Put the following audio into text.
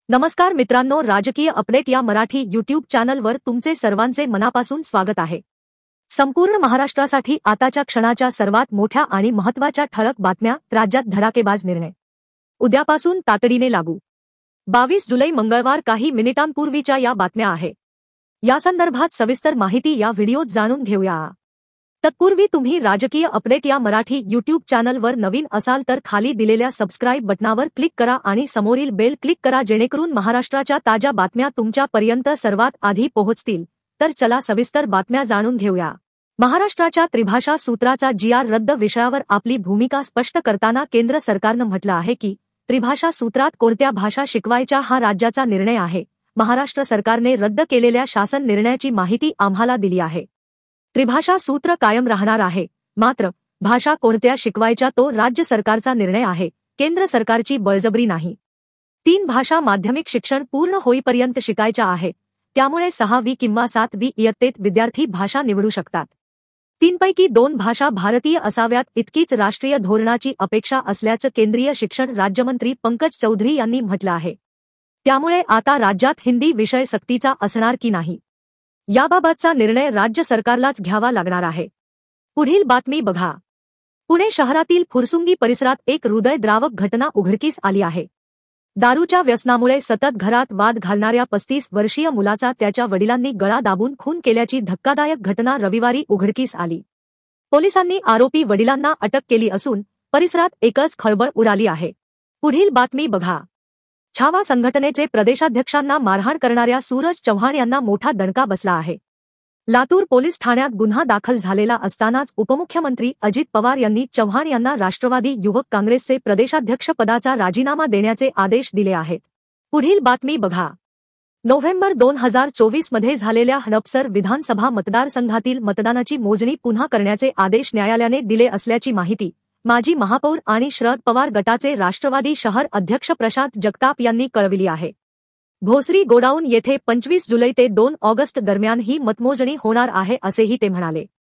नमस्कार मित्रांनो, राजकीय अपडेट या मराठी यूट्यूब चॅनलवर तुमचे सर्वांचे मनापासून स्वागत आहे। संपूर्ण महाराष्ट्रासाठी आताच्या क्षणाच्या सर्वात मोठ्या आणि महत्त्वाच्या ठळक बातम्या। राज्यात धडाकेबाज निर्णय उद्यापासून तातडीने लागू। 22 जुलै मंगळवार काही मिनिटांपूर्वीच्या या बातम्या आहे। यासंदर्भात सविस्तर माहिती या व्हिडिओत जाणून घेऊया। तत्पूर्वी तुम्ही राजकीय अपडेट या मराठी यूट्यूब चॅनलवर नवीन असाल तर खाली दिलेल्या सबस्क्राइब बटनावर क्लिक करा आणि समोरील बेल क्लिक करा, जेणेकरून महाराष्ट्राच्या ताज्या बातम्या तुमच्यापर्यंत सर्वात आधी पोहोचतील। तर चला सविस्तर बातम्या जाणून घेऊया। महाराष्ट्राच्या त्रिभाषा सूत्राचा GR रद्द विषयावर आपली भूमिका स्पष्ट करताना केंद्र सरकारनं म्हटलं आहे की त्रिभाषा सूत्रात कोणत्या भाषा शिकवायच्या हा राज्याचा निर्णय आहे। महाराष्ट्र सरकारने रद्द केलेल्या शासन निर्णयाची माहिती आम्हाला दिली आहे। त्रिभाषा सूत्र कायम राहणार आहे, मात्र भाषा कोणत्या शिकवायच्या तो राज्य सरकारचा निर्णय आहे, केंद्र सरकारची बळजबरी नाही। 3 भाषा माध्यमिक शिक्षण पूर्ण होईपर्यंत शिकायच्या आहेत, त्यामुळे 6वी किंवा 7वी इयत्तेत विद्यार्थी भाषा निवडू शकतात। 3 पैकी 2 भाषा भारतीय असाव्यात इतकीच राष्ट्रीय धोरणाची अपेक्षा असल्याचं केंद्रीय शिक्षण राज्यमंत्री पंकज चौधरी यांनी म्हटलं आहे। त्यामुळे आता राज्यात हिंदी विषय सक्तीचा असणार की नाही, याबाबतचा निर्णय राज्य सरकारलाच घ्यावा लागणार आहे। पुढील बातमी बघा। पुणे शहरातील फुरसुंगी परिसरात एक हृदयद्रावक घटना उघडकीस आली आहे। दारूच्या व्यसनामुळे सतत घरात वाद घालणाऱ्या 35 वर्षीय मुलाचा त्याच्या वडिलांनी गळा दाबून खून केल्याची धक्कादायक घटना रविवारी उघडकीस आली। पोलिसांनी आरोपी वडिलांना अटक केली असून परिसरात एकच खळबळ उडाली आहे। पुढील बातमी बघा। छावा संघटनेचे प्रदेशाध्यक्षांना मारहाण करणाऱ्या सूरज चव्हाण यांना मोठा दणका बसला आहे। लातूर पोलीस ठाण्यात गुन्हा दाखल झालेला असतानाच उपमुख्यमंत्री अजित पवार यांनी चव्हाण यांना राष्ट्रवादी युवक काँग्रेसचे प्रदेशाध्यक्ष पदाचा राजीनामा देण्याचे आदेश दिले आहेत। पुढील बातमी बघा। नोव्हेंबर 2024 मध्ये झालेल्या हडपसर विधानसभा मतदारसंघातील मतदानाची मोजणी पुन्हा करण्याचे आदेश न्यायालयाने दिले असल्याची माहिती माजी महापौर आणि शरद पवार गटाचे राष्ट्रवादी शहर अध्यक्ष प्रशांत जगताप यांनी कळविली आहे। भोसरी गोडाऊन येथे 25 जुलै ते 2 ऑगस्ट दरम्यान ही मतमोजणी होणार आहे असेही ते म्हणाले।